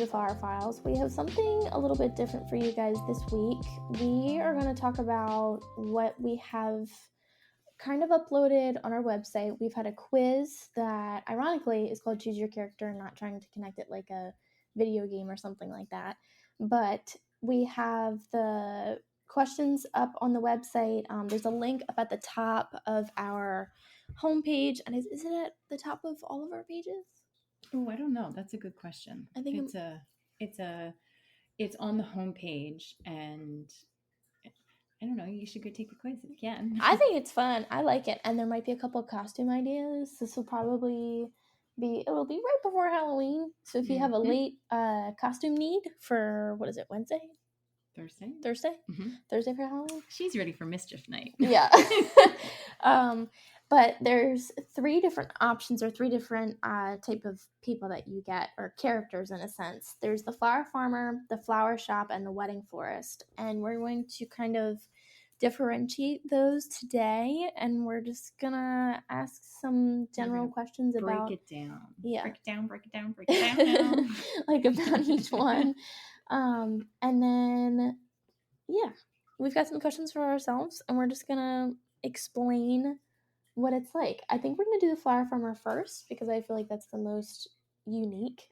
Flower Files. We have something a little bit different for you guys this week. We are going to talk about what we have kind of uploaded on our website. We've had a quiz that ironically is called Choose Your Character, not trying to connect it like a video game or something like that. But we have the questions up on the website. There's a link up at the top of our homepage. And is it at the top of all of our pages? Oh, I don't know. That's a good question. I think it's on the homepage, and I don't know. You should go take the quiz if you can. I think it's fun. I like it. And there might be a couple of costume ideas. This will probably it'll be right before Halloween. So if you have a late costume need for, what is it, Wednesday? Thursday? Mm-hmm. Thursday for Halloween? She's ready for mischief night. Yeah. But there's 3 different options or 3 different type of people that you get, or characters in a sense. There's the flower farmer, the flower shop, and the wedding florist. And we're going to kind of differentiate those today, and we're just gonna ask some general questions about break it down. Yeah. Break it down. Like about each one. And then we've got some questions for ourselves, and we're just gonna explain what it's like. I think we're gonna do the flower farmer first because I feel like that's the most unique.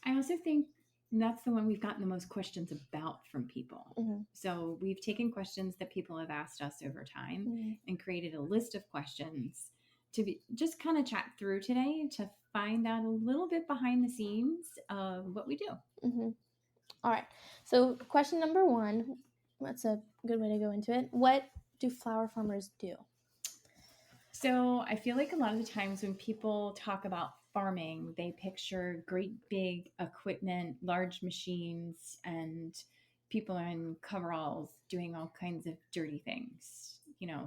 I also think that's the one we've gotten the most questions about from people. Mm-hmm. So we've taken questions that people have asked us over time and created a list of questions to just kind of chat through today to find out a little bit behind the scenes of what we do. Mm-hmm. All right. So question number 1, that's a good way to go into it. What do flower farmers do? So I feel like a lot of the times when people talk about farming, they picture great big equipment, large machines, and people in coveralls doing all kinds of dirty things,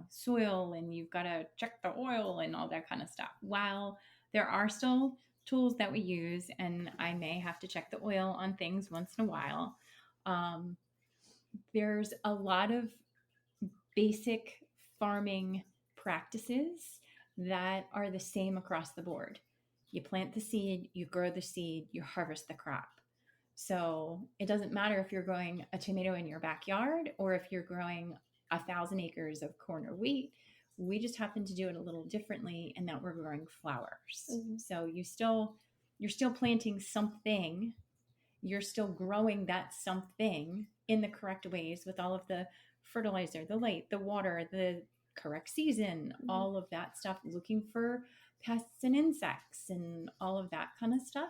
soil, and you've got to check the oil and all that kind of stuff. While there are still tools that we use, and I may have to check the oil on things once in a while, there's a lot of basic farming practices that are the same across the board. You plant the seed, you grow the seed, you harvest the crop. So it doesn't matter if you're growing a tomato in your backyard or if you're growing 1,000 acres of corn or wheat. We just happen to do it a little differently in that we're growing flowers. Mm-hmm. So you're still planting something. You're still growing that something in the correct ways with all of the fertilizer, the light, the water, the correct season, all of that stuff, looking for pests and insects and all of that kind of stuff.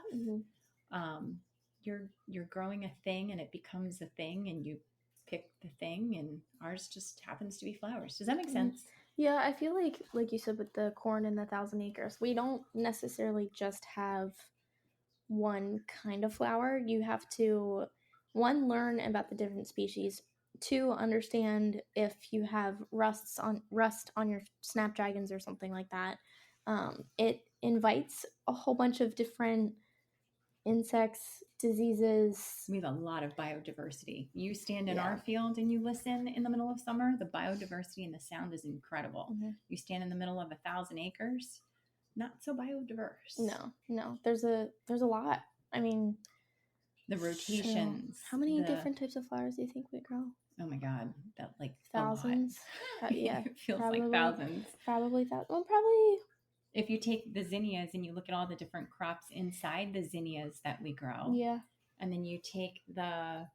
You're growing a thing and it becomes a thing and you pick the thing, and ours just happens to be flowers. Does that make sense? Yeah, I feel like you said with the corn and the 1,000 acres, we don't necessarily just have one kind of flower. You have to, 1, learn about the different species, 2, understand if you have rust on your snapdragons or something like that. It invites a whole bunch of different insects, diseases. We have a lot of biodiversity. You stand in our field and you listen in the middle of summer, the biodiversity and the sound is incredible. Mm-hmm. You stand in the middle of 1,000 acres, not so biodiverse. No, there's a lot. I mean, the rotations. How many different types of flowers do you think we grow? Oh my God, that like thousands. Yeah, it feels like thousands. Probably thousands. Well, probably. If you take the zinnias and you look at all the different crops inside the zinnias that we grow, and then you take the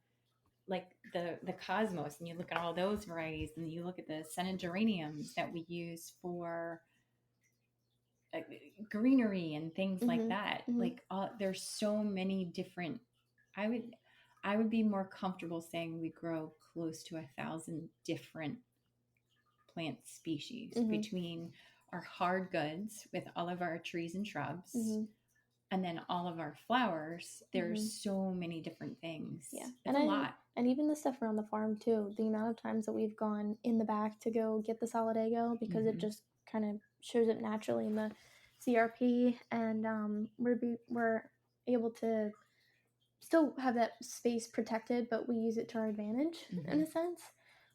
cosmos and you look at all those varieties, and you look at the scented geraniums that we use for greenery and things like that. Like there's so many different. I would be more comfortable saying we grow close to 1,000 different plant species between our hard goods with all of our trees and shrubs, and then all of our flowers. There's so many different things. Yeah, it's a lot. And even the stuff around the farm too. The amount of times that we've gone in the back to go get the solidago because it just kind of shows up naturally in the CRP, and we're able to still have that space protected, but we use it to our advantage in a sense.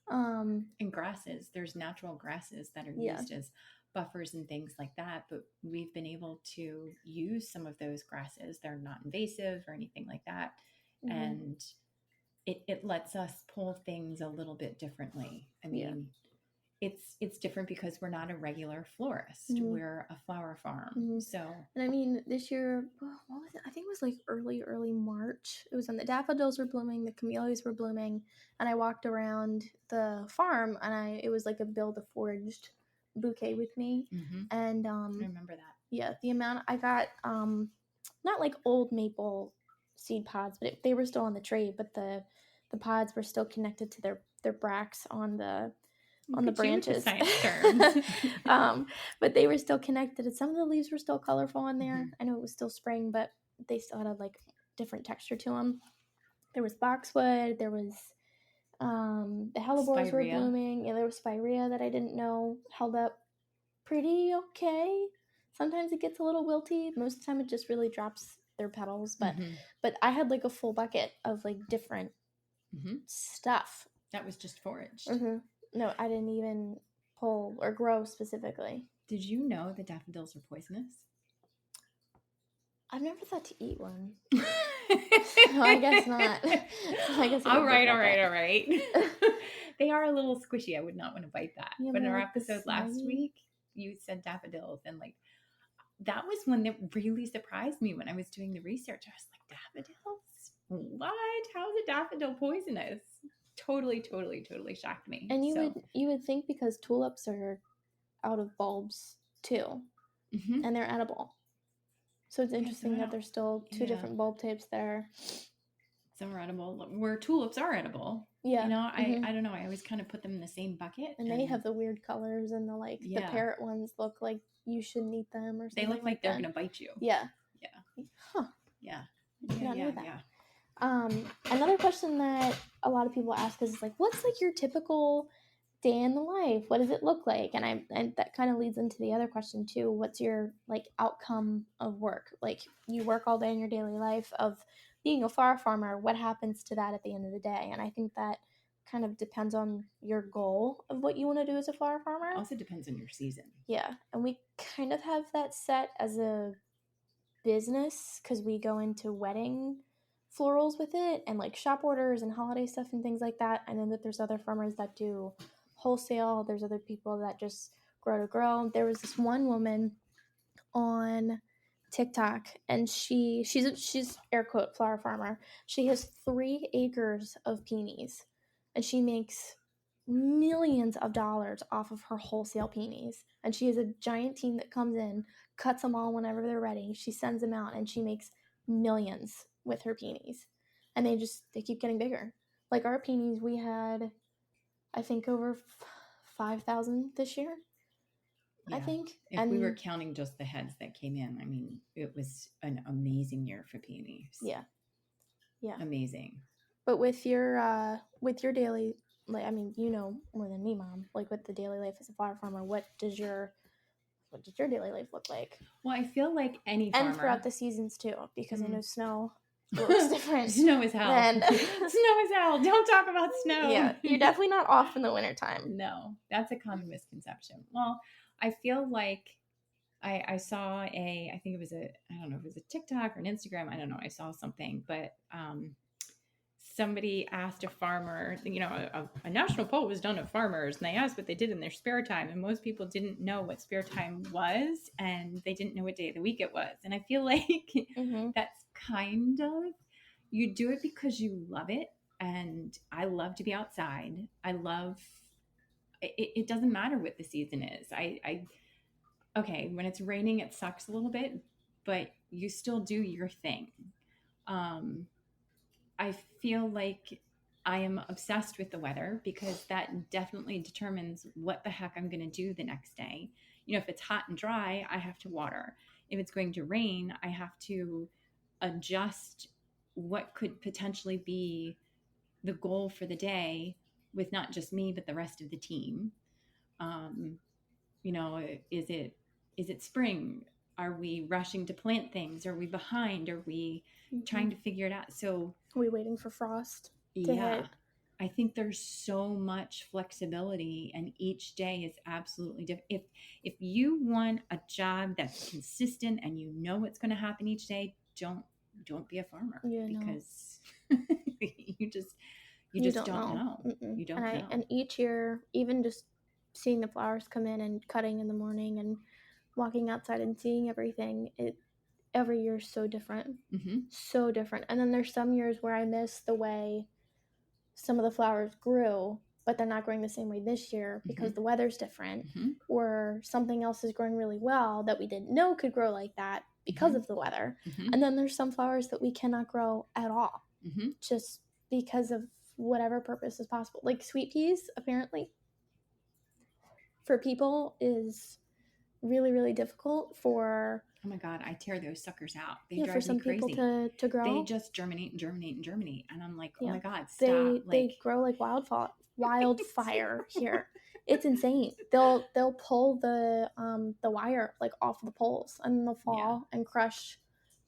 And grasses, there's natural grasses that are used as buffers and things like that, but we've been able to use some of those grasses. They're not invasive or anything like that, and it lets us pull things a little bit differently. I mean, it's different because we're not a regular florist. We're a flower farm. So, and I mean, this year, what was it? I think it was like early March. It was when the daffodils were blooming, the camellias were blooming, and I walked around the farm, and it was like a build a foraged bouquet with me, and I remember that. Yeah, the amount I got, not like old maple seed pods, but they were still on the tree, but the pods were still connected to their bracts on the branches. But they were still connected, and some of the leaves were still colorful in there. I know it was still spring, but they still had like different texture to them. There was boxwood. There was the hellebores were blooming. Yeah, there was spirea that I didn't know held up pretty okay. Sometimes it gets a little wilty. Most of the time it just really drops their petals. But I had like a full bucket of like different stuff. That was just foraged. No, I didn't even pull or grow specifically. Did you know that daffodils are poisonous? I've never thought to eat one. So I guess not. All right. They are a little squishy. I would not want to bite that. Yeah, but in our episode last week, you said daffodils, and like that was one that really surprised me when I was doing the research. I was like, daffodils? What? How is a daffodil poisonous? Totally shocked me. And you would think because tulips are out of bulbs too, and they're edible. So it's interesting that there's still two different bulb types there. Some are edible, where tulips are edible. Yeah. You know, I don't know. I always kind of put them in the same bucket. And they have the weird colors, and the parrot ones look like you shouldn't eat them or something. They look like they're going to bite you. Yeah. Huh. Yeah. Another question that a lot of people ask is like, what's like your typical day in the life? What does it look like? And that kind of leads into the other question too. What's your like outcome of work? Like you work all day in your daily life of being a flower farmer. What happens to that at the end of the day? And I think that kind of depends on your goal of what you want to do as a flower farmer. Also depends on your season. Yeah. And we kind of have that set as a business because we go into wedding florals with it and like shop orders and holiday stuff and things like that. I know that there's other farmers that do wholesale. There's other people that just grow to grow. There was this one woman on TikTok, and she's air quote flower farmer. She has 3 acres of peonies, and she makes millions of dollars off of her wholesale peonies. And she has a giant team that comes in, cuts them all whenever they're ready. She sends them out, and she makes millions with her peonies. And they keep getting bigger. Like our peonies, we had, I think, over 5,000 this year. Yeah. I think. If we were counting just the heads that came in, I mean, it was an amazing year for peonies. Yeah. Amazing. But with your daily, like, I mean, you know more than me, Mom. Like with the daily life as a flower farmer, what does your daily life look like? Well, I feel like any farmer, and throughout the seasons too, because I know snow looks different. Snow is hell. Snow is hell. Don't talk about snow. Yeah, you're definitely not off in the wintertime. No, that's a common misconception. Well, I feel like I saw I think it was I don't know if it was a TikTok or an Instagram. I don't know. I saw something, but somebody asked a farmer, you know, a national poll was done of farmers, and they asked what they did in their spare time. And most people didn't know what spare time was, and they didn't know what day of the week it was. And I feel like that's kind of, you do it because you love it. And I love to be outside. I love it doesn't matter what the season is. Okay, when it's raining, it sucks a little bit, but you still do your thing. I feel like I am obsessed with the weather because that definitely determines what the heck I'm going to do the next day. You know, if it's hot and dry, I have to water. If it's going to rain, I have to adjust what could potentially be the goal for the day with not just me, but the rest of the team. You know, is it spring? Are we rushing to plant things? Are we behind? Are we trying to figure it out? So are we waiting for frost to hit? I think there's so much flexibility, and each day is absolutely different. If you want a job that's consistent and you know what's going to happen each day, don't don't be a farmer, Yeah, no. because you just You don't don't know. know. Mm-mm. You don't know. And each year, even just seeing the flowers come in and cutting in the morning and walking outside and seeing everything, every year is so different. Mm-hmm. So different. And then there's some years where I miss the way some of the flowers grew, but they're not growing the same way this year because Mm-hmm. the weather's different, Mm-hmm. or something else is growing really well that we didn't know could grow like that because Mm-hmm. of the weather. Mm-hmm. And then there's some flowers that we cannot grow at all, Mm-hmm. just because of whatever purpose is possible. Like sweet peas, apparently, for people is really, really difficult for, Oh my God, I tear those suckers out. They yeah, for drive me some people crazy. to They grow. just germinate and germinate and germinate. And I'm like, oh Yeah. my God, stop. They grow like wildfire here. It's insane. They'll pull the wire like off the poles and they'll Yeah. fall and crush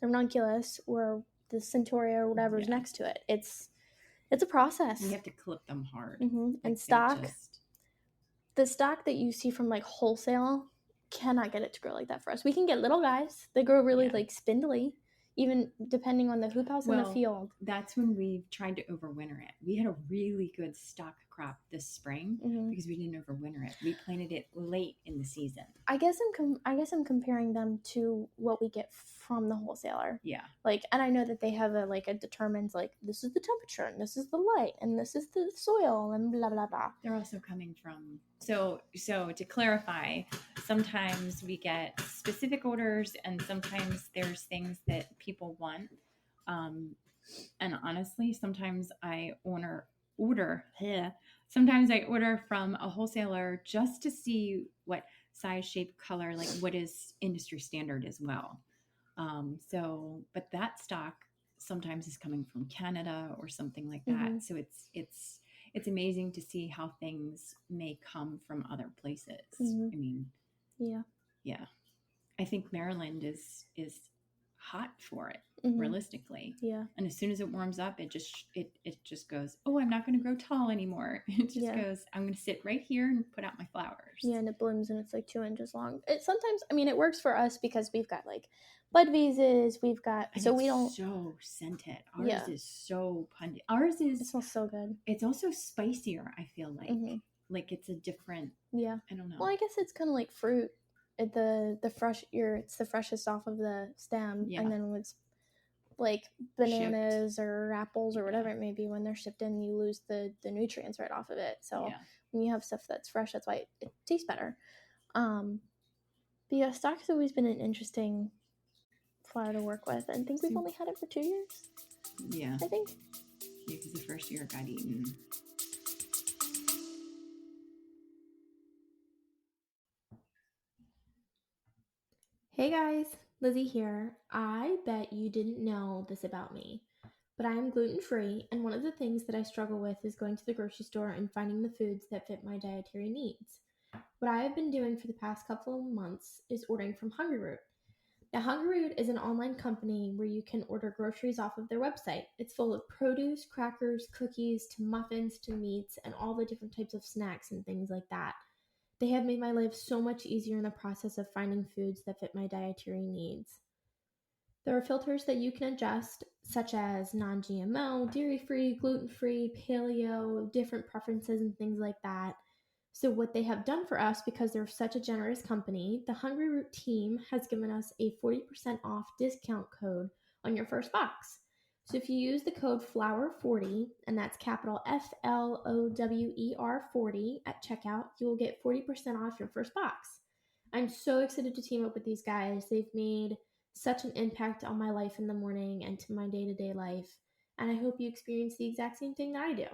the ranunculus or the centaurea or whatever's Yeah. next to it. It's a process. We have to clip them hard. And Like stock, the stock that you see from like wholesale cannot get it to grow like that for us. We can get little guys. They grow really Yeah. like spindly, even depending on the hoop house and the Well, field. that's when we've tried to overwinter it. We had a really good stock crop this spring Mhm. because we didn't overwinter it. We planted it late in the season. I guess I'm comparing them to what we get from the wholesaler. Yeah. Like, and I know that they have a determines like this is the temperature and this is the light and this is the soil and blah blah blah. They're also coming from so to clarify, sometimes we get specific orders and sometimes there's things that people want. And honestly, sometimes I sometimes I order from a wholesaler just to see what size, shape, color, like what is industry standard as well. But that stock sometimes is coming from Canada or something like that. Mm-hmm. So it's amazing to see how things may come from other places. Mm-hmm. I mean, yeah. I think Maryland is hot for it, Mm-hmm. realistically. Yeah. And as soon as it warms up, it just goes, oh, I'm not going to grow tall anymore. It just goes, I'm going to sit right here and put out my flowers. Yeah, and it blooms and it's like 2 inches long. It sometimes, I mean, it works for us because we've got like bud vases. We've got and so we don't so scented. Ours is so pungent. Ours is. It smells so good. It's also spicier. I feel like like it's a different. Yeah. I don't know. Well, I guess it's kind of like fruit. It's the freshest off of the stem, and then when it's like bananas or apples or whatever it may be, when they're shipped in, you lose the nutrients right off of it. So when you have stuff that's fresh, that's why it tastes better. But yeah, stock's always been an interesting flower to work with. I think we've only had it for 2 years. Yeah. I think. Yeah, because the first year it got eaten. Hey guys, Lizzie here. I bet you didn't know this about me, but I am gluten-free, and one of the things that I struggle with is going to the grocery store and finding the foods that fit my dietary needs. What I have been doing for the past couple of months is ordering from Hungryroot. Now, Hungryroot is an online company where you can order groceries off of their website. It's full of produce, crackers, cookies, to muffins, to meats, and all the different types of snacks and things like that. They have made my life so much easier in the process of finding foods that fit my dietary needs. There are filters that you can adjust, such as non-GMO, dairy-free, gluten-free, paleo, different preferences and things like that. So what they have done for us, because they're such a generous company, the Hungryroot team has given us a 40% off discount code on your first box. So if you use the code FLOWER40, and that's capital FLOWER 40 at checkout, you will get 40% off your first box. I'm so excited to team up with these guys. They've made such an impact on my life in the morning and to my day-to-day life, and I hope you experience the exact same thing that I do.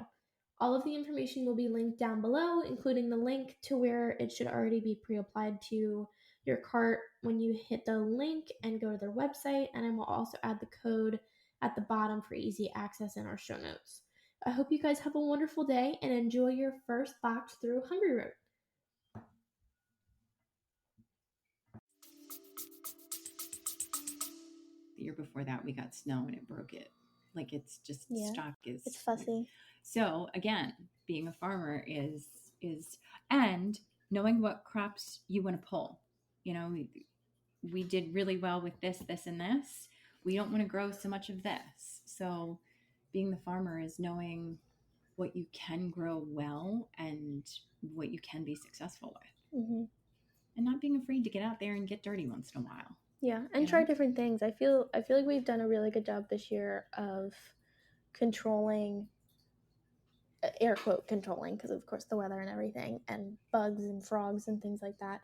All of the information will be linked down below, including the link to where it should already be pre-applied to your cart when you hit the link and go to their website, and I will also add the code at the bottom for easy access in our show notes. I hope you guys have a wonderful day and enjoy your first box through Hungryroot. The year before that, we got snow and it broke it. Like it's just stock is. It's fussy. So again, being a farmer is and knowing what crops you want to pull. You know, we did really well with this, and this. We don't want to grow so much of this. So being the farmer is knowing what you can grow well and what you can be successful with. Mm-hmm. And not being afraid to get out there and get dirty once in a while. Yeah, and try different things. I feel like we've done a really good job this year of controlling, air quote controlling, because of course the weather and everything, and bugs and frogs and things like that.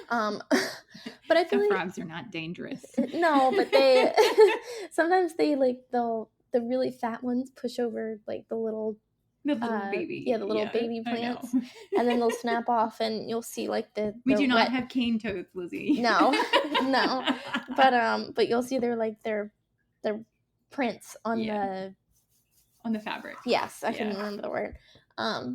But I feel the like frogs are not dangerous. No, but they sometimes they the really fat ones push over like the little baby. the little baby plants, and then they'll snap off, and you'll see like we do not wet. have cane toads, Lizzie. No, no, but you'll see their prints on the fabric. Yes, I couldn't remember the word. But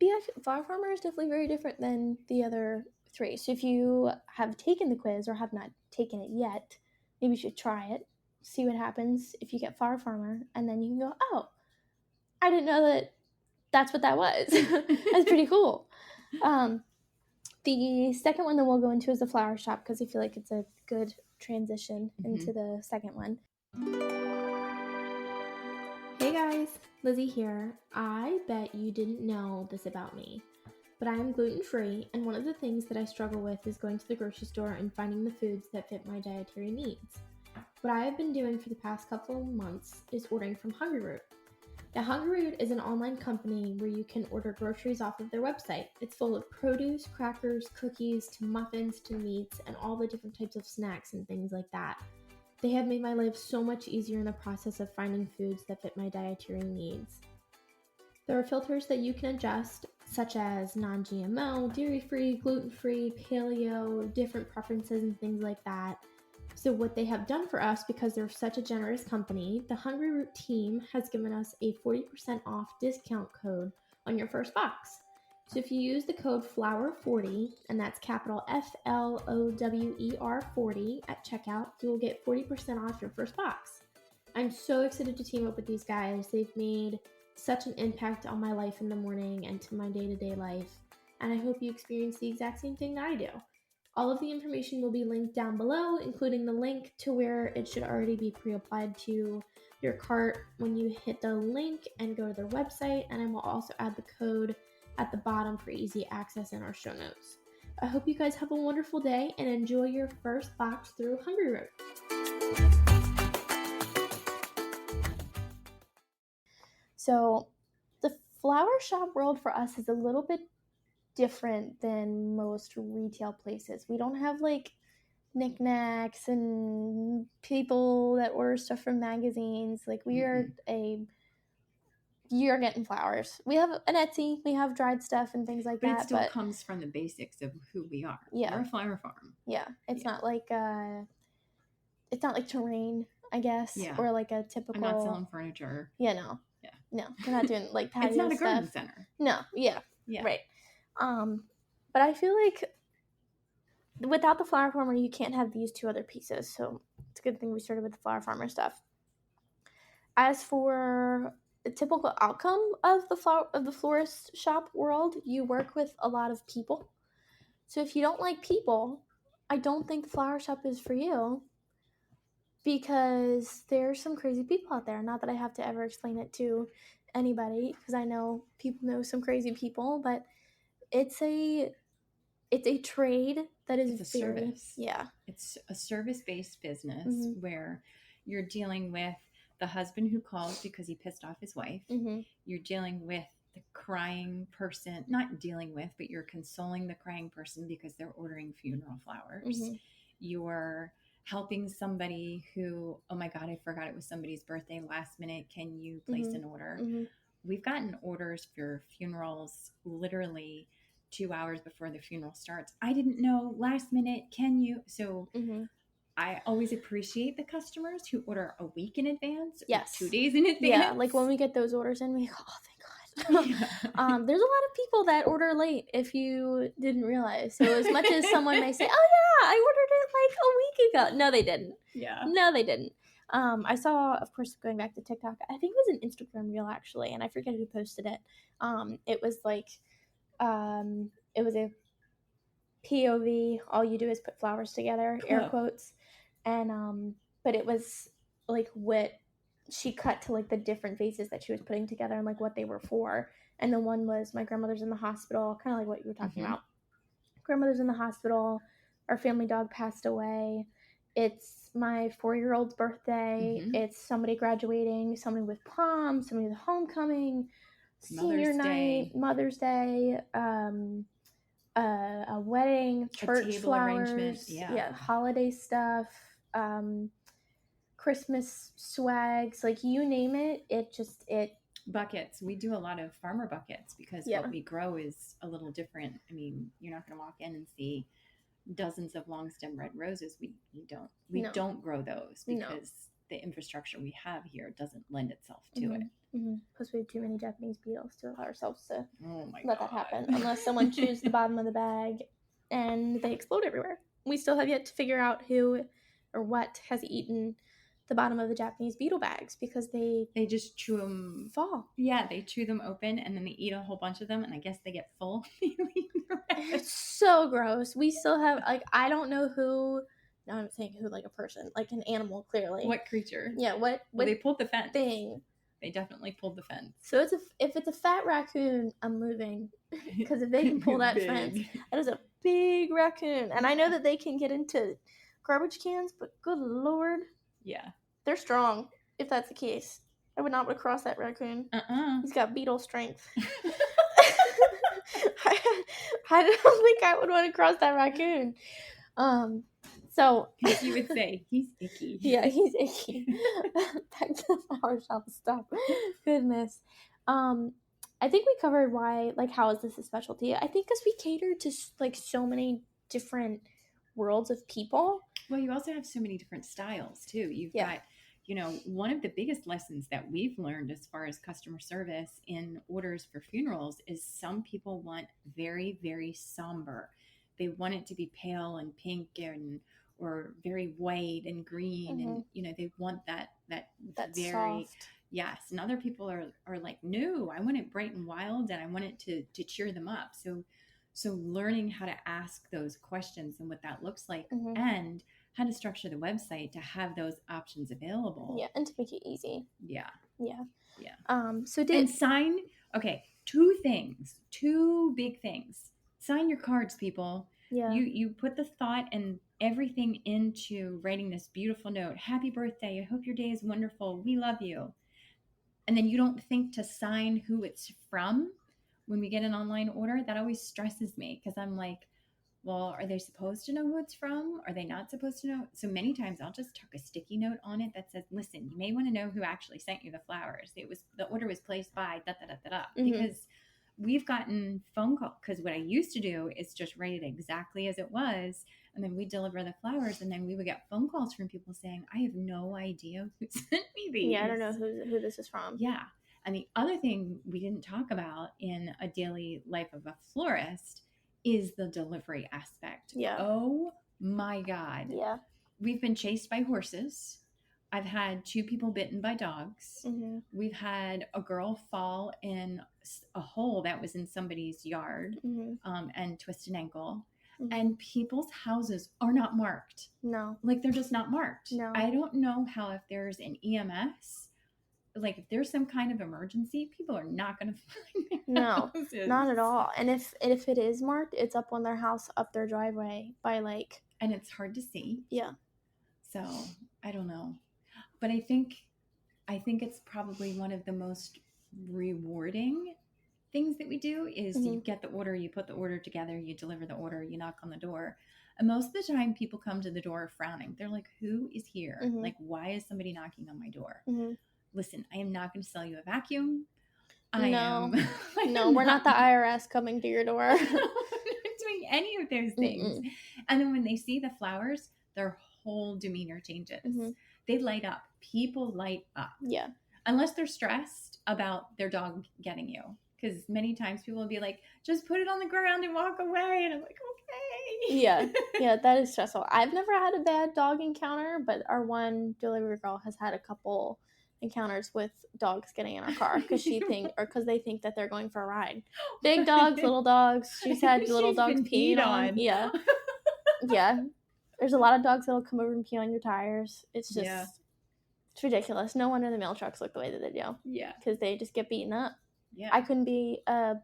yeah, flower farmer is definitely very different than the other three. So if you have taken the quiz or have not taken it yet, maybe you should try it, see what happens if you get flower farmer, and then you can go, oh, I didn't know that's what that was. That's pretty cool. The second one that we'll go into is the flower shop, because I feel like it's a good transition into the second one. Hey guys, Lizzie here. I bet you didn't know this about me, but I am gluten-free, and one of the things that I struggle with is going to the grocery store and finding the foods that fit my dietary needs. What I have been doing for the past couple of months is ordering from Hungryroot. Now, Hungryroot is an online company where you can order groceries off of their website. It's full of produce, crackers, cookies, to muffins, to meats, and all the different types of snacks and things like that. They have made my life so much easier in the process of finding foods that fit my dietary needs. There are filters that you can adjust, such as non-GMO, dairy-free, gluten-free, paleo, different preferences and things like that. So what they have done for us, because they're such a generous company, the Hungryroot team has given us a 40% off discount code on your first box. So if you use the code FLOWER40, and that's capital FLOWER 40 at checkout, you will get 40% off your first box. I'm so excited to team up with these guys. They've made such an impact on my life in the morning and to my day-to-day life, and I hope you experience the exact same thing that I do. All of the information will be linked down below, including the link to where it should already be pre-applied to your cart when you hit the link and go to their website, and I will also add the code at the bottom for easy access in our show notes. I hope you guys have a wonderful day and enjoy your first box through Hungryroot. So the flower shop world for us is a little bit different than most retail places. We don't have like knickknacks and people that order stuff from magazines. Like you're getting flowers. We have an Etsy, we have dried stuff and things like that. But it still comes from the basics of who we are. Yeah. We're a flower farm. Yeah. It's not like terrain, I guess. Yeah. Or like a typical. I'm not selling furniture. Yeah, no. Yeah. No, we're not doing like patio It's not a stuff. garden center. No, yeah. Yeah. Right. But I feel like without the flower farmer, you can't have these two other pieces. So it's a good thing we started with the flower farmer stuff. As for the typical outcome of the florist shop world, you work with a lot of people. So if you don't like people, I don't think the flower shop is for you, because there's some crazy people out there. Not that I have to ever explain it to anybody, because I know people know some crazy people, but it's a trade that is it's a service. Yeah. It's a service-based business where you're dealing with the husband who calls because he pissed off his wife. You're dealing with the crying person, not dealing with, but you're consoling the crying person because they're ordering funeral flowers. You're helping somebody who, oh my God, I forgot it was somebody's birthday last minute. Can you place an order? We've gotten orders for funerals literally 2 hours before the funeral starts. I didn't know, last minute, can you? So I always appreciate the customers who order a week in advance, yes, 2 days in advance. Yeah, like when we get those orders in, we go, oh, thank God. There's a lot of people that order late, if you didn't realize. So as much as someone may say, oh yeah, I ordered it like a week ago. No, they didn't. Yeah. No, they didn't. I saw, of course, going back to TikTok, I think it was an Instagram reel actually, and I forget who posted it. It was like, it was a POV, all you do is put flowers together, air quotes. And, but it was like what she cut to like the different vases that she was putting together and like what they were for. And the one was my grandmother's in the hospital, kind of like what you were talking about. Grandmother's in the hospital. Our family dog passed away. It's my 4-year-old's birthday. It's somebody graduating, somebody with prom, somebody with homecoming, senior night, Mother's Day, a wedding, church flowers, holiday stuff, Christmas swags, like you name it. It buckets. We do a lot of farmer buckets because what we grow is a little different. I mean, you're not going to walk in and see dozens of long stem red roses. We don't grow those because the infrastructure we have here doesn't lend itself to it. Plus, we have too many Japanese beetles to allow ourselves to let that happen, unless someone chews the bottom of the bag and they explode everywhere. We still have yet to figure out who or what has eaten the bottom of the Japanese beetle bags, because they just chew them. Fall. Yeah, they chew them open and then they eat a whole bunch of them, and I guess they get full. It's so gross. We still have, like, I don't know who. Now I'm saying who, like a person, like an animal, clearly. What creature? Yeah, what they pulled the fence. Thing. They definitely pulled the fence. So if it's a fat raccoon, I'm moving, because if they can pull that fence, that is a big raccoon. And I know that they can get into garbage cans, but good Lord. Yeah. They're strong, if that's the case. I would not want to cross that raccoon. He's got beetle strength. I don't think I would want to cross that raccoon. So you would say he's icky. Yeah, he's icky. Back to the flower shop stuff. Goodness. I think we covered why, like, how is this a specialty? I think because we cater to like so many different worlds of people. Well, you also have so many different styles too. You've got, one of the biggest lessons that we've learned as far as customer service in orders for funerals is some people want very, very somber. They want it to be pale and pink or very white and green, and they want that very soft. Yes. And other people are like, no, I want it bright and wild, and I want it to cheer them up. So learning how to ask those questions and what that looks like, and how to structure the website to have those options available. Yeah, and to make it easy. Yeah. And sign. Okay, two big things. Sign your cards, people. Yeah. You put the thought and everything into writing this beautiful note. Happy birthday. I hope your day is wonderful. We love you. And then you don't think to sign who it's from when we get an online order. That always stresses me, because I'm like, well, are they supposed to know who it's from? Are they not supposed to know? So many times I'll just tuck a sticky note on it that says, listen, you may want to know who actually sent you the flowers. The order was placed by da-da-da-da-da. Because we've gotten phone calls, because what I used to do is just write it exactly as it was, and then we deliver the flowers, and then we would get phone calls from people saying, I have no idea who sent me these. Yeah, I don't know who this is from. Yeah. And the other thing we didn't talk about in a daily life of a florist is the delivery aspect. Yeah. Oh my God. Yeah. We've been chased by horses. I've had 2 people bitten by dogs. We've had a girl fall in a hole that was in somebody's yard and twist an ankle. And people's houses are not marked. No. Like, they're just not marked. No. I don't know how, if there's an EMS, like if there's some kind of emergency, people are not going to find their houses. Not at all. And if it is marked, it's up on their house, up their driveway by like. And it's hard to see. Yeah. So I don't know. But I think it's probably one of the most rewarding things that we do is you get the order, you put the order together, you deliver the order, you knock on the door. And most of the time people come to the door frowning. They're like, who is here? Like, why is somebody knocking on my door? Listen, I am not going to sell you a vacuum. No, we're not the IRS coming to your door. I'm not doing any of those things. And then when they see the flowers, their whole demeanor changes. They light up. People light up. Yeah. Unless they're stressed about their dog getting you. Because many times people will be like, just put it on the ground and walk away. And I'm like, okay. Yeah, that is stressful. I've never had a bad dog encounter, but our one delivery girl has had a couple encounters with dogs getting in our car because they think that they're going for a ride. Big dogs, little dogs. She's had little dogs peed on. Yeah. There's a lot of dogs that'll come over and pee on your tires. It's just It's ridiculous. No wonder the mail trucks look the way that they do. Yeah. Because they just get beaten up. Yeah. I couldn't be a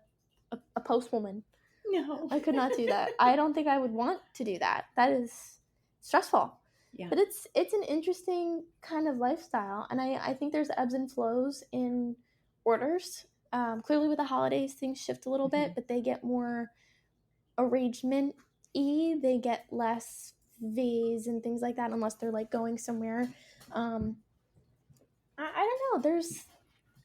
postwoman. No. I could not do that. I don't think I would want to do that. That is stressful. Yeah. But it's an interesting kind of lifestyle. And I think there's ebbs and flows in orders. Clearly with the holidays, things shift a little bit, but they get more arrangement-y. They get less V's and things like that unless they're like going somewhere. I don't know.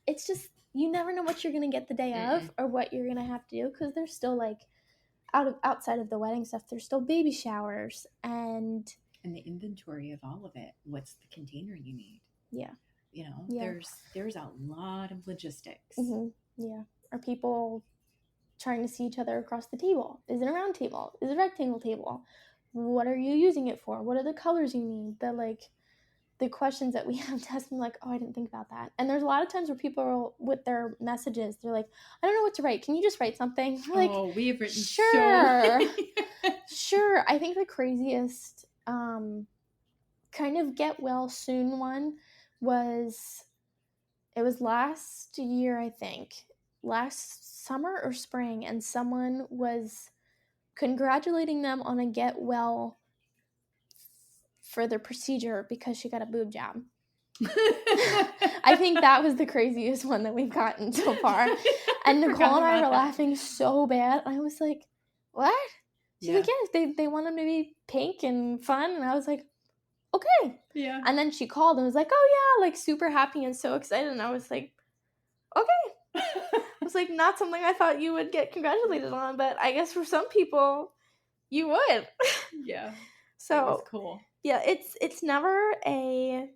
It's just, you never know what you're going to get the day of or what you're going to have to do, because there's still like outside of the wedding stuff, there's still baby showers and the inventory of all of it. What's the container you need? Yeah. You know, Yeah. there's a lot of logistics. Yeah. Are people trying to see each other across the table? Is it a round table? Is it a rectangle table? What are you using it for? What are the colors you need? The questions that we have to ask them, like, oh, I didn't think about that. And there's a lot of times where people, with their messages, they're like, I don't know what to write. Can you just write something? I'm like, we have written sure. Sure. I think the craziest kind of get well soon one was, it was last year, I think, last summer or spring, and someone was congratulating them on a get well for their procedure because she got a boob job. I think that was the craziest one that we've gotten so far. And Nicole and I were laughing so bad. I was like, what? She's like, yeah, they want them to be pink and fun. And I was like, okay. Yeah. And then she called and was like, oh yeah, like super happy and so excited. And I was like, okay. It was like not something I thought you would get congratulated on, but I guess for some people you would. Yeah. So it was cool. Yeah, it's never a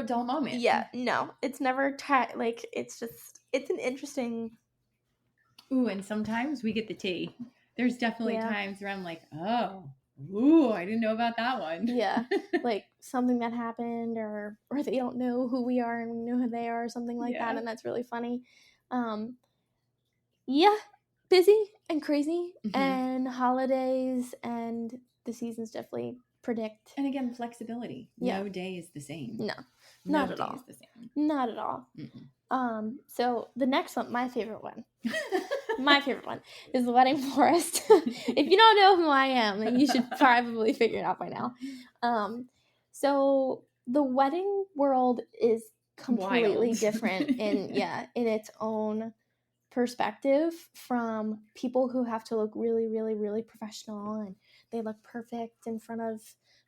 dull moment. Yeah, no. It's never like it's an interesting. Ooh, and sometimes we get the tea. There's definitely times where I'm like, oh, ooh, I didn't know about that one. Yeah. Like something that happened or they don't know who we are and we know who they are or something like that, and that's really funny. Yeah, busy and crazy and holidays, and the seasons definitely predict. And again, flexibility. No day is the same. No, not at all. Is the same. Not at all. So the next one, my favorite one is the Wedding Florist. If you don't know who I am, then you should probably figure it out by now. So the wedding world is completely different in its own perspective, from people who have to look really, really, really professional and they look perfect in front of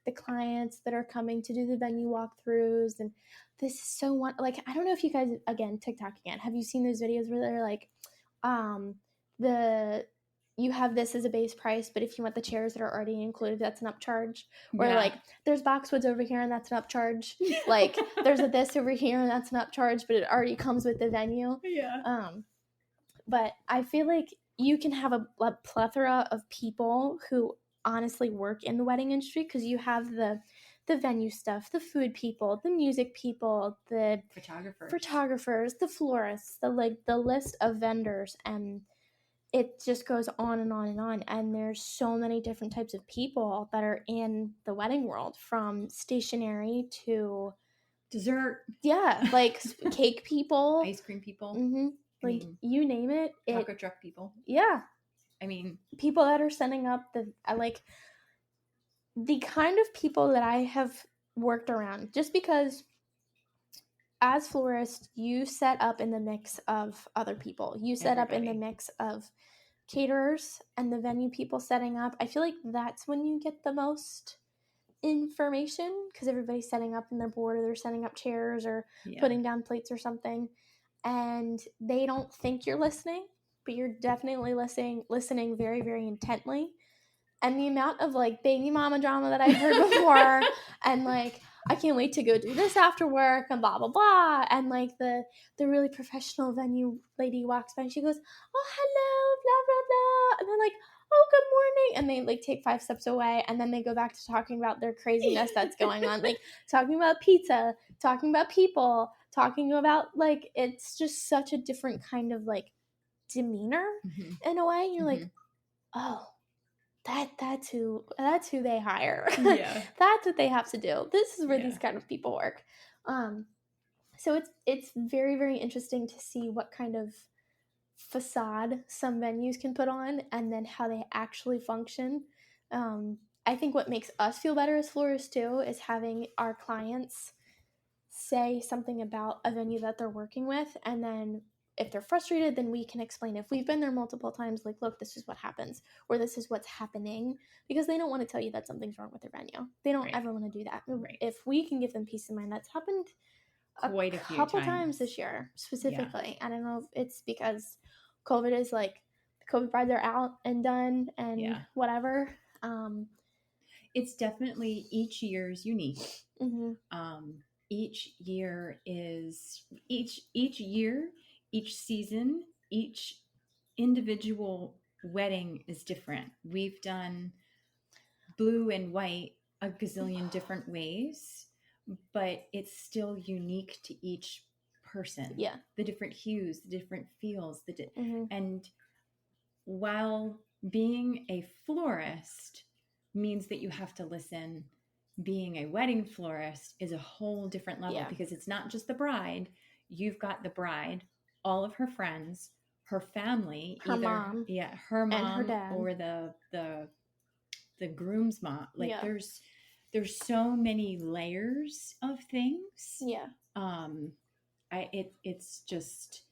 the clients that are coming to do the venue walkthroughs. And this is so like, I don't know if you guys, again, TikTok again, have you seen those videos where they're like, you have this as a base price, but if you want the chairs that are already included, that's an upcharge. Or like, there's boxwoods over here and that's an upcharge. Like, there's a this over here and that's an upcharge, but it already comes with the venue. Yeah. But I feel like you can have a plethora of people who honestly work in the wedding industry, because you have the venue stuff, the food people, the music people, the photographers, the florists, the list of vendors, and it just goes on and on and on. And there's so many different types of people that are in the wedding world, from stationery to dessert. Yeah, like cake people, ice cream people. Mm-hmm. Like, you name it. Taco truck people. Yeah. I mean, people that are setting up the kind of people that I have worked around, just because as florist, you set up in the mix of other people. You set up in the mix of caterers and the venue people setting up. I feel like that's when you get the most information, because everybody's setting up in their board, or they're setting up chairs or putting down plates or something, and they don't think you're listening, but you're definitely listening very, very intently. And the amount of like baby mama drama that I've heard before, and like, I can't wait to go do this after work, and blah blah blah, and like the really professional venue lady walks by and she goes, oh hello, blah blah blah, and they're like, oh good morning, and they like take 5 steps away, and then they go back to talking about their craziness that's going on, like talking about pizza, talking about people, talking about like, it's just such a different kind of like demeanor in a way. You're like, oh, that's who they hire. Yeah. That's what they have to do. This is where Yeah. these kind of people work. So it's very, very interesting to see what kind of facade some venues can put on and then how they actually function. I think what makes us feel better as florists too is having our clients say something about a venue that they're working with, and then if they're frustrated, then we can explain. If we've been there multiple times, like, look, this is what happens, or this is what's happening, because they don't want to tell you that something's wrong with their venue. They don't Right. ever want to do that. Right. If we can give them peace of mind, that's happened Quite a few couple times this year specifically. I don't know if it's because COVID is like the COVID brides are out and done and whatever. It's definitely, each year is unique. Mm-hmm. Each year is each year, each season, each individual wedding is different. We've done blue and white a gazillion different ways, but it's still unique to each person. Yeah. The different hues, the different feels, Mm-hmm. and while being a florist means that you have to listen, being a wedding florist is a whole different level, because it's not just the bride. You've got the bride, all of her friends, her family, her mom, her mom, and her dad, or the groom's mom. Like there's so many layers of things. It's just,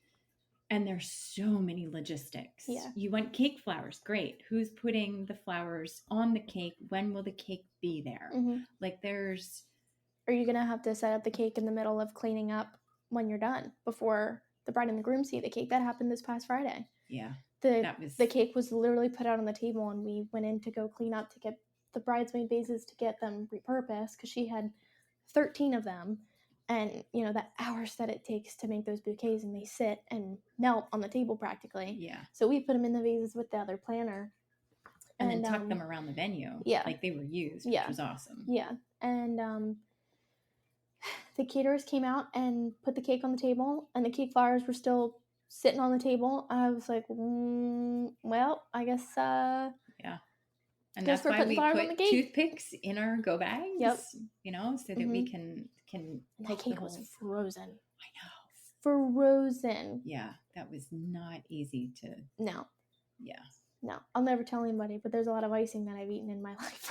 and there's so many logistics. You want cake flowers, great. Who's putting the flowers on the cake? When will the cake be there? Mm-hmm. Like are you gonna have to set up the cake in the middle of cleaning up when you're done, before the bride and the groom see the cake? That happened this past Friday. The cake was literally put out on the table, and we went in to go clean up to get the bridesmaid vases to get them repurposed, because she had 13 of them. And, the hours that it takes to make those bouquets, and they sit and melt on the table practically. So we put them in the vases with the other planner. And then tuck them around the venue. Like they were used, which was awesome. And the caterers came out and put the cake on the table, and the cake flowers were still sitting on the table. I was like, well, I guess, and that's why we put toothpicks in our go bags, so that we can. And that cake was frozen. I know. Frozen. Yeah, that was not easy to. No. Yeah. No, I'll never tell anybody, but there's a lot of icing that I've eaten in my life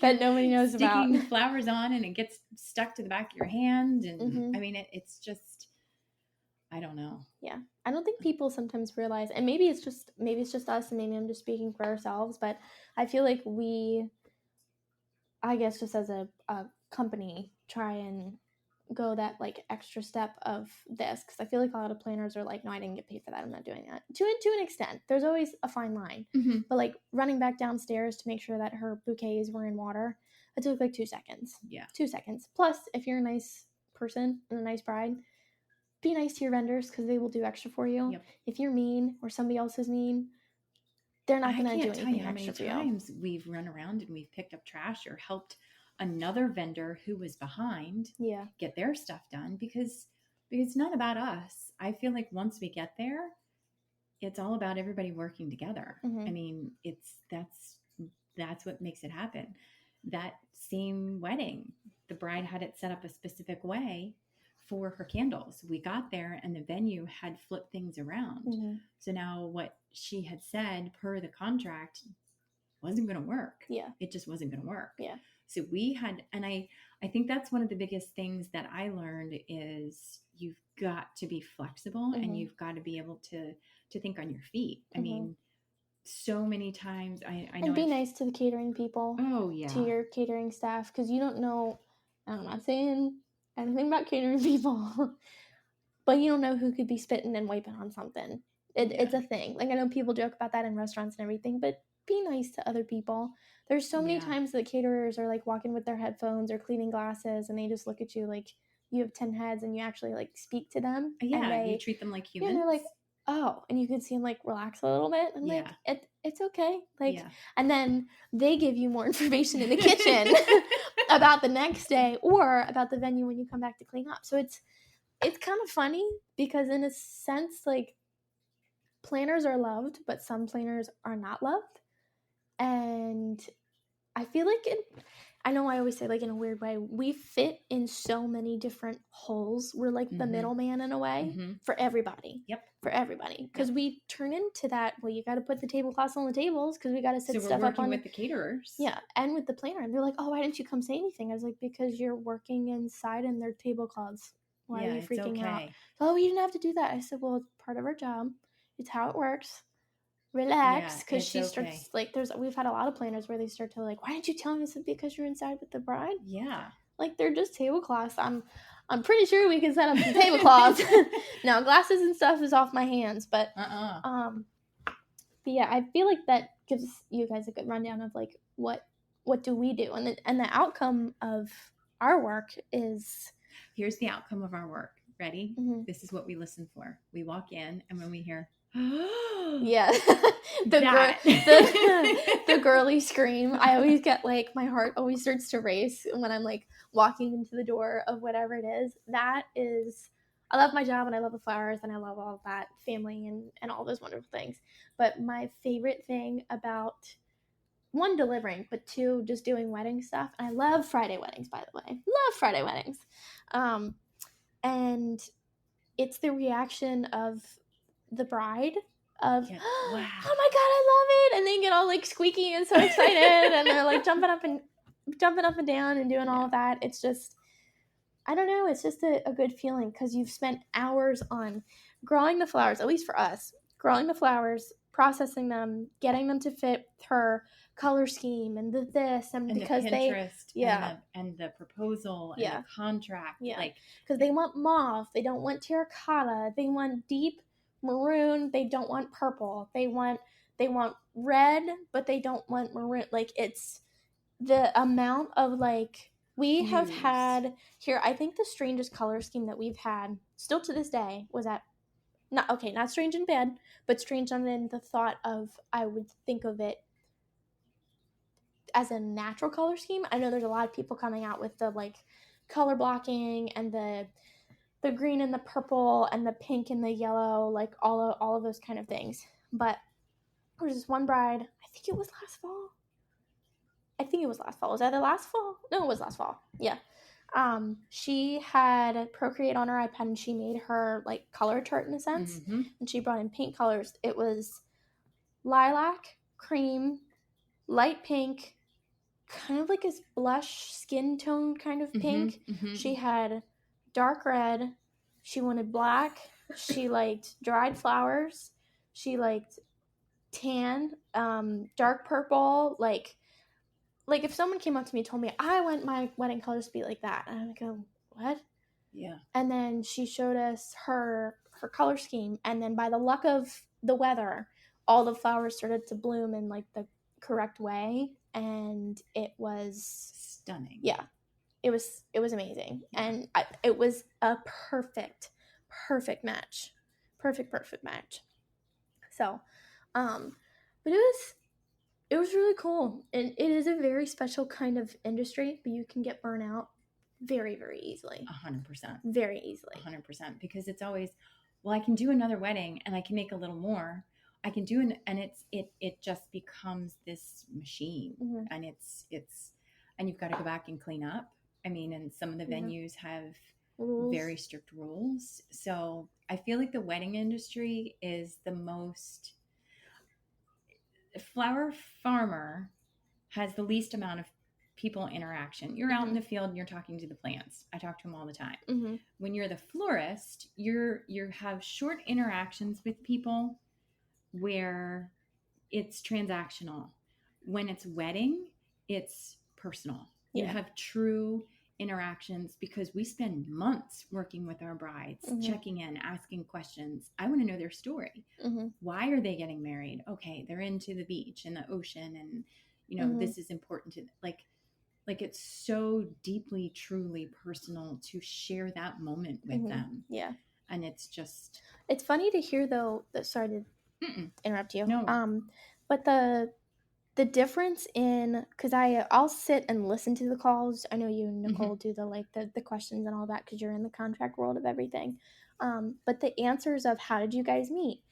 that nobody knows about. Sticking flowers on and it gets stuck to the back of your hand, and I mean, it's just, I don't know. Yeah, I don't think people sometimes realize, and maybe it's just us, and maybe I'm just speaking for ourselves, but I feel like we, I guess, just as a company, try and go that like extra step of this, because I feel like a lot of planners are like, no, I didn't get paid for that, I'm not doing that. To an extent, there's always a fine line. But like running back downstairs to make sure that her bouquets were in water, it took like 2 seconds. 2 seconds. Plus, if you're a nice person and a nice bride, be nice to your vendors, because they will do extra for you. If you're mean, or somebody else is mean, they're not going to do anything extra for you. I can't tell you how many times we've run around and we've picked up trash or helped another vendor who was behind get their stuff done, because it's not about us. I feel like once we get there, it's all about everybody working together. I mean, that's what makes it happen. That same wedding, the bride had it set up a specific way for her candles. We got there and the venue had flipped things around. So now what she had said per the contract wasn't going to work. It just wasn't going to work. So we had, and I think that's one of the biggest things that I learned is you've got to be flexible and you've got to be able to think on your feet. I mean, so many times I know. And be nice to the catering people. Oh yeah. To your catering staff, because you don't know, I'm not saying anything about catering people, but you don't know who could be spitting and wiping on something. It's a thing. Like, I know people joke about that in restaurants and everything, but be nice to other people. There's so many times that caterers are like walking with their headphones or cleaning glasses, and they just look at you like you have 10 heads, and you actually like speak to them. And you treat them like humans. And they're like, oh, and you can see them like relax a little bit. And like, it's okay. Like, and then they give you more information in the kitchen about the next day or about the venue when you come back to clean up. So it's kind of funny, because in a sense, like, planners are loved, but some planners are not loved. And I feel like I know I always say like in a weird way, we fit in so many different holes. We're like the middleman in a way for everybody. Yep. For everybody. Because we turn into that, well, you got to put the tablecloths on the tables because we got to set stuff up on. So we're working with the caterers. Yeah, and with the planner. And they're like, oh, why didn't you come say anything? I was like, because you're working inside in their tablecloths. Why are you freaking out? Oh, you didn't have to do that. I said, well, it's part of our job. It's how it works. Relax, because she starts like we've had a lot of planners where they start to like, why didn't you tell me? I said, because you're inside with the bride. Yeah, like they're just tablecloths. I'm pretty sure we can set up some tablecloths. Now glasses and stuff is off my hands, but but yeah, I feel like that gives you guys a good rundown of like what do we do, and the outcome of our work is. Here's the outcome of our work. Ready? This is what we listen for. We walk in, and when we hear, yeah, the girly scream, I always get like my heart always starts to race when I'm like walking into the door of whatever it is. That is, I love my job and I love the flowers and I love all of that family and all those wonderful things. But my favorite thing about, one, delivering, but two, just doing wedding stuff. And I love Friday weddings, by the way. Love Friday weddings. And it's the reaction of the bride of, wow, oh my God, I love it. And they get all like squeaky and so excited and they're like jumping up and down and doing all of that. It's just, I don't know, it's just a good feeling because you've spent hours on growing the flowers, at least for us, growing the flowers, processing them, getting them to fit her color scheme and this and because the Pinterest and the proposal and the contract, like because they want mauve, they don't want terracotta, they want deep maroon, they don't want purple, they want red, but they don't want maroon. Like it's the amount of like we have had here. I think the strangest color scheme that we've had still to this day was at not strange in bed, but strange in the thought of I would think of it as a natural color scheme. I know there's a lot of people coming out with the like color blocking and the green and the purple and the pink and the yellow, like all of those kind of things. But there was this one bride, I think it was last fall. Was that the last fall? No, it was last fall. Yeah. She had Procreate on her iPad and she made her like color chart in a sense. And she brought in paint colors. It was lilac, cream, light pink, kind of like a blush skin tone kind of pink. She had dark red. She wanted black. She liked dried flowers. She liked tan, dark purple, like if someone came up to me and told me I want my wedding colors to be like that, and I would go, what? Yeah. And then she showed us her color scheme, and then by the luck of the weather, all the flowers started to bloom in like the correct way, and it was stunning. Yeah, it was amazing, and it was a perfect match, perfect match. So, but it was really cool, and it is a very special kind of industry, but you can get burnt out very, very easily. 100%. Very easily. 100%, because it's always, well, I can do another wedding and I can make a little more. I can do and it just becomes this machine, and it's and you've got to go back and clean up. I mean, and some of the venues have rules. Very strict rules. So I feel like the wedding industry is the most, flower farmer has the least amount of people interaction. You're out in the field and you're talking to the plants. I talk to them all the time. When you're the florist, you have short interactions with people where it's transactional. When it's wedding, it's personal. You have true interactions because we spend months working with our brides, checking in, asking questions. I want to know their story. Why are they getting married? Okay, they're into the beach and the ocean, and you know this is important to like it's so deeply, truly personal to share that moment with them. Yeah, and it's funny to hear though. Sorry to interrupt you. No, but the difference in, because I'll sit and listen to the calls. I know you and Nicole do the questions and all that because you're in the contract world of everything. But the answers of how did you guys meet?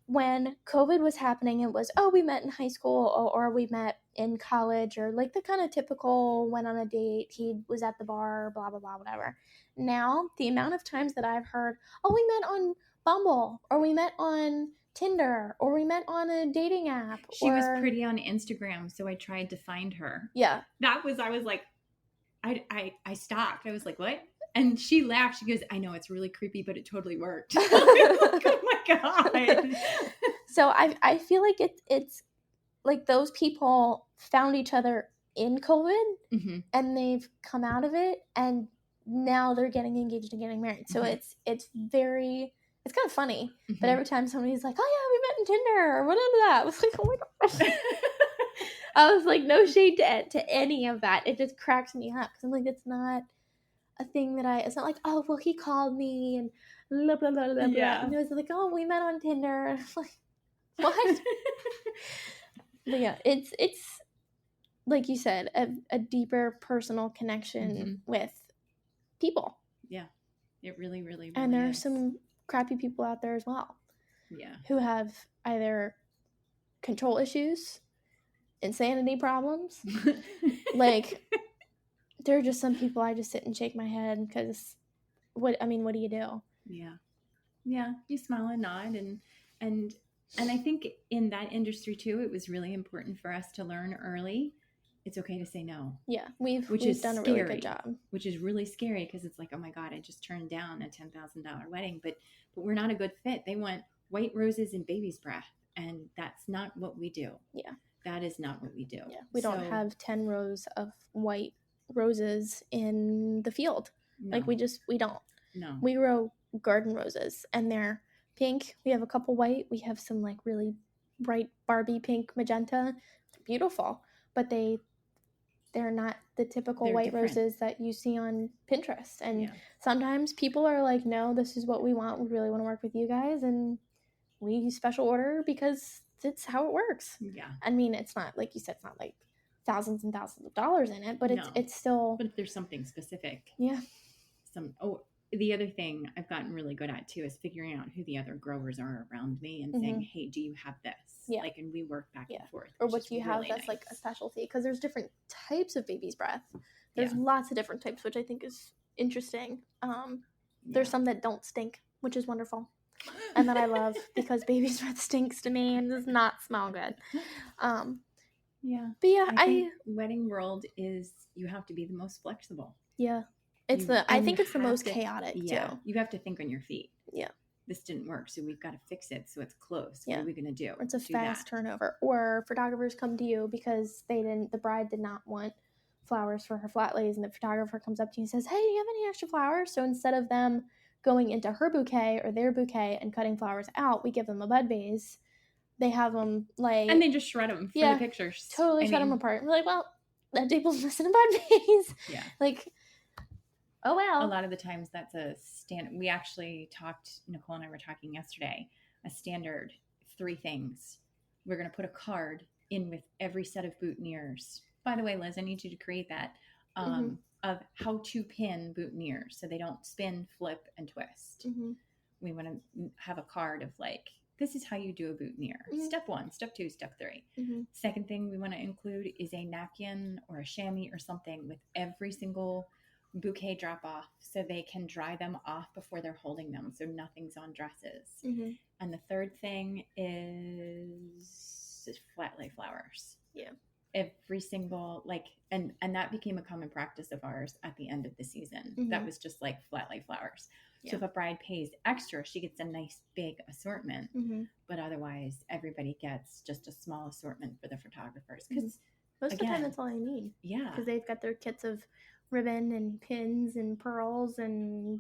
when COVID was happening, it was, oh, we met in high school, or we met in college, or like the kind of typical went on a date, he was at the bar, blah, blah, blah, whatever. Now, the amount of times that I've heard, oh, we met on Bumble, or we met on Tinder, or we met on a dating app. She was pretty on Instagram, so I tried to find her. Yeah. I was like, I stopped. I was like, what? And she laughed. She goes, I know it's really creepy, but it totally worked. Like, oh my God. So I feel like it's like those people found each other in COVID, mm-hmm. and they've come out of it, and now they're getting engaged and getting married. So mm-hmm. it's kind of funny. Mm-hmm. But every time somebody's like, oh yeah, we met in Tinder or whatever that, I was like, oh my gosh. I was like, no shade to any of that. It just cracks me up because I'm like, it's not a thing that it's not like, oh, well, he called me and blah, blah, blah, blah, Yeah. blah. And it was like, oh, we met on Tinder. And I'm like, what? But yeah, it's like you said, a deeper personal connection mm-hmm. with people. Yeah, it really, really, really and there is. are some crappy people out there as well. Yeah. Who have either control issues, insanity problems. Like, there are just some people I just sit and shake my head because, what do you do? Yeah, you smile and nod, and I think in that industry too, it was really important for us to learn early. It's okay to say no. Yeah, we've done a really good job. Which is really scary because it's like, oh my God, I just turned down a $10,000 wedding, but we're not a good fit. They want white roses and baby's breath, and that's not what we do. Yeah, that is not what we do. Yeah, we don't have 10 rows of white roses in the field. No. Like we don't. No, we grow garden roses, and they're pink. We have a couple white. We have some like really bright Barbie pink, magenta. They're beautiful, but they're not the typical white different roses that you see on Pinterest. And sometimes people are like, no, this is what we want. We really want to work with you guys. And we special order because it's how it works. Yeah. I mean, it's not, like you said, it's not like thousands and thousands of dollars in it, but it's still. But if there's something specific. Yeah. The other thing I've gotten really good at too is figuring out who the other growers are around me and saying, hey, do you have this? Yeah. Like, and we work back and forth. Or what do you have that's nice. Like a specialty? Because there's different types of baby's breath. There's lots of different types, which I think is interesting. There's some that don't stink, which is wonderful. And that I love because baby's breath stinks to me and does not smell good. Yeah. But yeah, I think wedding world is, you have to be the most flexible. Yeah. I think it's the most chaotic too. You have to think on your feet. Yeah. This didn't work, so we've got to fix it so it's close. Yeah. What are we going to do? It's a fast turnover. Or photographers come to you because the bride did not want flowers for her flat lays, and the photographer comes up to you and says, hey, do you have any extra flowers? So instead of them going into her bouquet or their bouquet and cutting flowers out, we give them a bud vase. They have them like... And they just shred them for the pictures. Totally shred them apart. We're like, well, that table's missing a bud vase. Yeah. Like... Oh, well. A lot of the times that's a standard. We actually talked, Nicole and I were talking yesterday, a standard 3 things. We're going to put a card in with every set of boutonnieres. By the way, Liz, I need you to create that of how to pin boutonnieres so they don't spin, flip, and twist. Mm-hmm. We want to have a card of like, this is how you do a boutonniere. Mm-hmm. Step 1, step 2, step 3. Mm-hmm. Second thing we want to include is a napkin or a chamois or something with every single bouquet drop off so they can dry them off before they're holding them, so nothing's on dresses. Mm-hmm. And the third thing is flat lay flowers. Yeah. Every single and that became a common practice of ours at the end of the season. Mm-hmm. That was just like flat lay flowers. Yeah. So if a bride pays extra, she gets a nice big assortment. Mm-hmm. But otherwise everybody gets just a small assortment for the photographers, because most of the time that's all I need. Yeah, because they've got their kits of ribbon and pins and pearls and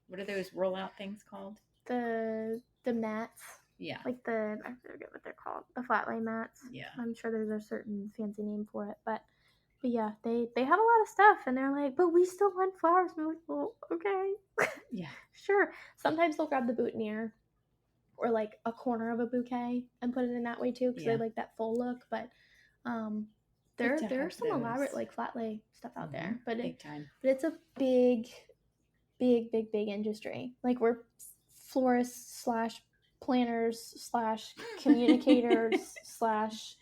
what are those rollout things called? The mats. Yeah. Like I forget what they're called. The flat lay mats. Yeah. I'm sure there's a certain fancy name for it, but yeah, they have a lot of stuff, and they're like, but we still want flowers. And we're like, well, okay. Yeah. Sure. Sometimes they'll grab the boutonniere or like a corner of a bouquet and put it in that way too, because they like that full look, but there's some elaborate like flat lay stuff out there, but big time. But it's a big industry. Like we're florists / planners slash communicators slash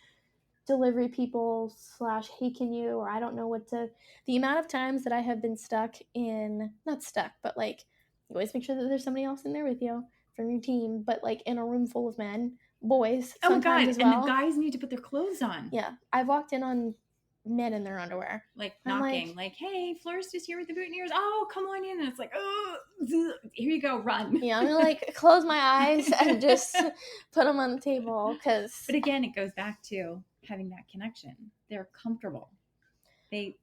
delivery people slash hey can you, or I don't know what to, the amount of times that I have been stuck in, not stuck, but like you always make sure that there's somebody else in there with you from your team, but like in a room full of men, boys Oh my sometimes God. as well. And the guys need to put their clothes on. Yeah, I've walked in on men in their underwear. Like I'm knocking, like, hey, Florist is here with the boutonnieres. Oh, come on in. And it's like, oh, here you go, run. Yeah, I'm gonna like close my eyes and just put them on the table because. But again, it goes back to having that connection. They're comfortable.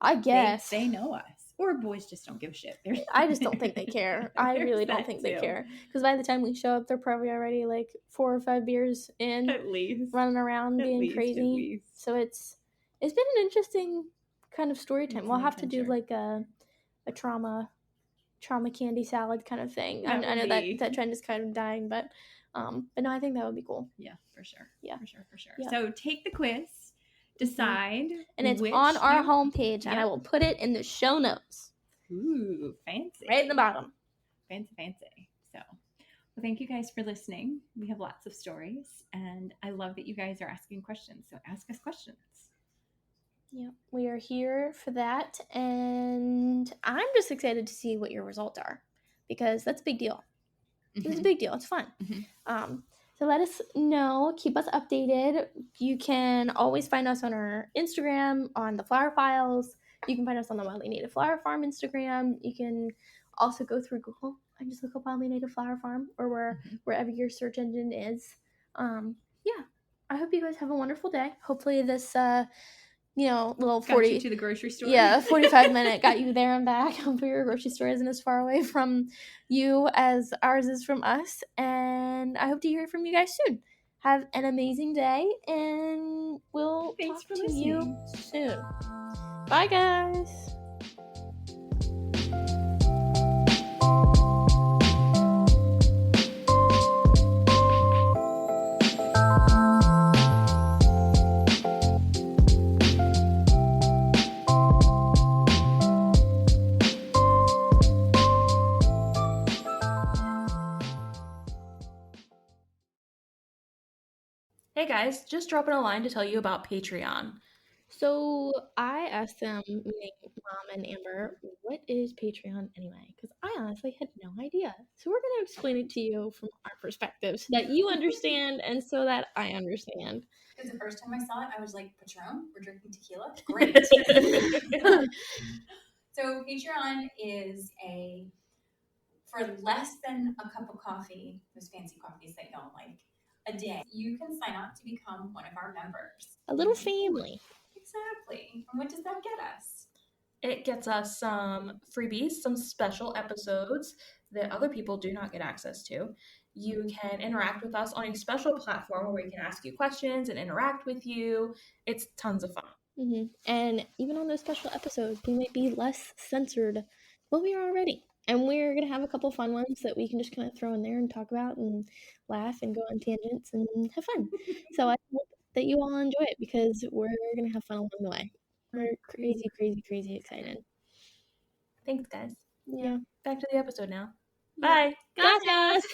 I guess they know us. Or boys just don't give a shit. I just don't think they care. I really don't think they care. Because by the time we show up, they're probably already like 4 or 5 beers in, at least running around being crazy. So it's been an interesting kind of story time. We'll have to do like a trauma candy salad kind of thing. I know that trend is kind of dying, but no, I think that would be cool. Yeah, for sure. Yeah, for sure. Yeah. So take the quiz. Decide, and it's on our homepage, and I will put it in the show notes. Ooh, fancy! Right in the bottom. Fancy. So, well, thank you guys for listening. We have lots of stories, and I love that you guys are asking questions. So ask us questions. Yeah, we are here for that, and I'm just excited to see what your results are because that's a big deal. Mm-hmm. It's a big deal. It's fun. Mm-hmm. So let us know. Keep us updated. You can always find us on our Instagram, on the Flower Files. You can find us on the Wildly Native Flower Farm Instagram. You can also go through Google and just look up Wildly Native Flower Farm or wherever your search engine is. Yeah, I hope you guys have a wonderful day. Hopefully this little 40 got you to the grocery store. Yeah, 45-minute got you there and back. Hopefully your grocery store isn't as far away from you as ours is from us. And I hope to hear from you guys soon. Have an amazing day, and we'll talk to you soon. Bye, guys. Hey guys, just dropping a line to tell you about Patreon. So I asked them, meaning Mom and Amber, what is Patreon anyway? Because I honestly had no idea. So we're going to explain it to you from our perspective so that you understand and so that I understand. Because the first time I saw it, I was like, Patron, we're drinking tequila? Great. So Patreon is for less than a cup of coffee, those fancy coffees that y'all like, a day, you can sign up to become one of our members. A little family. Exactly. And what does that get us? It gets us some freebies, some special episodes that other people do not get access to. You can interact with us on a special platform where we can ask you questions and interact with you. It's tons of fun. Mm-hmm. And even on those special episodes, we might be less censored than we are already. And we're going to have a couple fun ones that we can just kind of throw in there and talk about and laugh and go on tangents and have fun. So I hope that you all enjoy it because we're going to have fun along the way. We're crazy excited. Thanks, guys. Yeah. Back to the episode now. Bye. Gracias.